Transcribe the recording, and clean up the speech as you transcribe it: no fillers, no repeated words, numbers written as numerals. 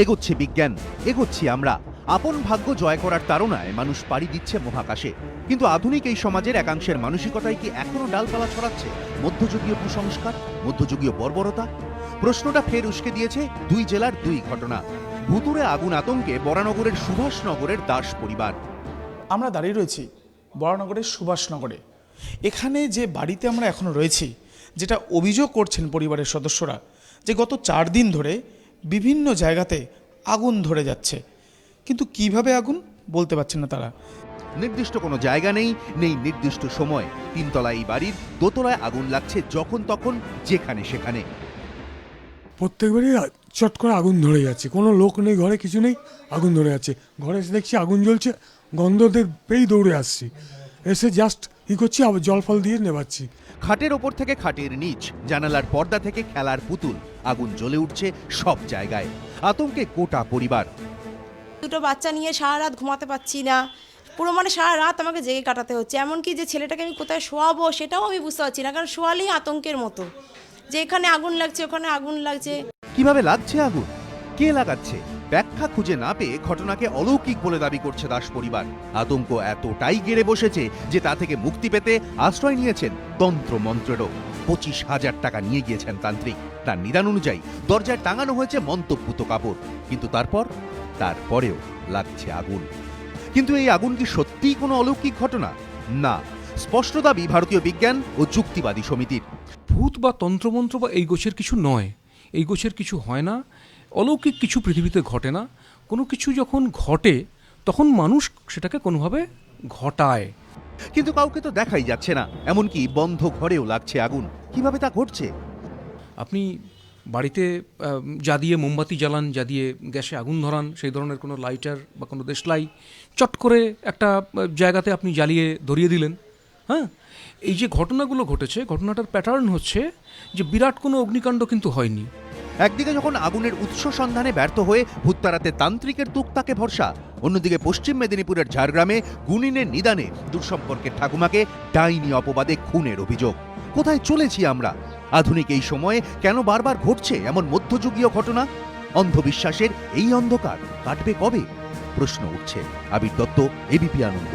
এগোচ্ছে বিজ্ঞান, এগোচ্ছি আমরা। আপন ভাগ্য জয় করার তাড়নায় মানুষ পাড়ি দিচ্ছে মহাকাশে। কিন্তু আধুনিক এই সমাজের একাংশের মানসিকতায় কি এখনো ডালপালা ছড়াচ্ছে মধ্যযুগীয় কুসংস্কার, মধ্যযুগীয় বর্বরতা? প্রশ্নটা ফের উস্কে দিয়েছে দুই জেলার দুই ঘটনা। ভুতুড়ে আগুন আতঙ্কে বরানগরের সুভাষনগরের দাস পরিবার। আমরা দাঁড়িয়ে রয়েছি বরানগরের সুভাষনগরে। এখানে যে বাড়িতে আমরা এখনো রয়েছি, যেটা অভিযোগ করছেন পরিবারের সদস্যরা, যে গত 4 দিন ধরে বিভিন্ন জায়গাতে আগুন ধরে যাচ্ছে, কিন্তু কিভাবে আগুন বলতে পারছেন না তারা। নির্দিষ্ট কোনো জায়গা নেই, নেই নির্দিষ্ট সময়। তিনতলা এই বাড়ির দোতলায় আগুন লাগছে যখন তখন, যেখানে সেখানে। প্রত্যেকবারই চট করে আগুন ধরে যাচ্ছে, কোনো লোক নেই ঘরে, কিছু নেই, আগুন ধরে যাচ্ছে। ঘরে এসে দেখছি আগুন জ্বলছে, গন্ধদের পেয়েই দৌড়ে আসছি, এসে জাস্ট করছি, আবার জল ফল দিয়ে নেবাচ্ছি। খাটের ওপর থেকে খাটের নিচ, জানালার পর্দা থেকে খেলার পুতুল, আগুন জ্বলে উঠছে সব জায়গায়। আতঙ্কে গোটা পরিবার। দুটো বাচ্চা নিয়ে সারা রাত ঘুমাতে পারছি না, পুরো মানে সারা রাত আমাকে জেগে কাটাতে হচ্ছে। এমনকি যে ছেলেটাকে আমি কোথায় শোয়াবো সেটাও আমি বুঝতে পারছি না, কারণ শোয়ালেই আতঙ্কের মতো, যে এখানে আগুন লাগছে ওখানে আগুন লাগছে। কিভাবে লাগছে আগুন, কে লাগাচ্ছে, ব্যাখ্যা খুঁজে না পেয়ে ঘটনাকে অলৌকিক বলে দাবি করছে দাস পরিবার। আতঙ্ক এতটাই গেড়ে বসেছে যে তা থেকে মুক্তি পেতে আশ্রয় নিয়েছেন তন্ত্র মন্ত্রেরও। 25,000 টাকা নিয়ে গিয়েছেন তান্ত্রিক। তার নিদান অনুযায়ী দরজায় টাঙানো হয়েছে মন্তব্যুত কাপড়। কিন্তু তারপরেও লাগছে আগুন। কিন্তু এই আগুন কি সত্যিই কোনো অলৌকিক ঘটনা? না, স্পষ্ট দাবি ভারতীয় বিজ্ঞান ও যুক্তিবাদী সমিতির। ভূত বা তন্ত্রমন্ত্র বা এই গোছের কিছু নয়, এই গোছের কিছু হয় না, অলৌকিক কিছু পৃথিবীতে ঘটে না। কোনো কিছু যখন ঘটে তখন মানুষ সেটাকে কোনোভাবে ঘটায়। কিন্তু কাউকে তো দেখাই যাচ্ছে না, এমনকি বন্ধ ঘরেও লাগছে আগুন। কিভাবে তা ঘটছে? আপনি বাড়িতে যা দিয়ে মোমবাতি জ্বালান, যা দিয়ে গ্যাসে আগুন ধরান, সেই ধরনের কোনো লাইটার বা কোনো দেশলাই চট করে একটা জায়গাতে আপনি জ্বালিয়ে ধরিয়ে দিলেন। হ্যাঁ, এই যে ঘটনাগুলো ঘটেছে, ঘটনাটার প্যাটার্ন হচ্ছে যে বিরাট কোনো অগ্নিকাণ্ড কিন্তু হয়নি। একদিকে যখন আগুনের উৎস সন্ধানে ব্যর্থ হয়ে ভূত তাড়াতে তান্ত্রিকের তুকতাকে ভরসা, অন্যদিকে পশ্চিম মেদিনীপুরের ঝাড়গ্রামে গুনিনের নিদানে দূরসম্পর্কের ঠাকুমাকে ডাইনি অপবাদে খুনের অভিযোগ। কোথায় চলেছি আমরা? আধুনিক এই সময়ে কেন বারবার ঘটছে এমন মধ্যযুগীয় ঘটনা? অন্ধবিশ্বাসের এই অন্ধকার কাটবে কবে? প্রশ্ন উঠছে। আবির দত্ত, এবিপি আনন্দ।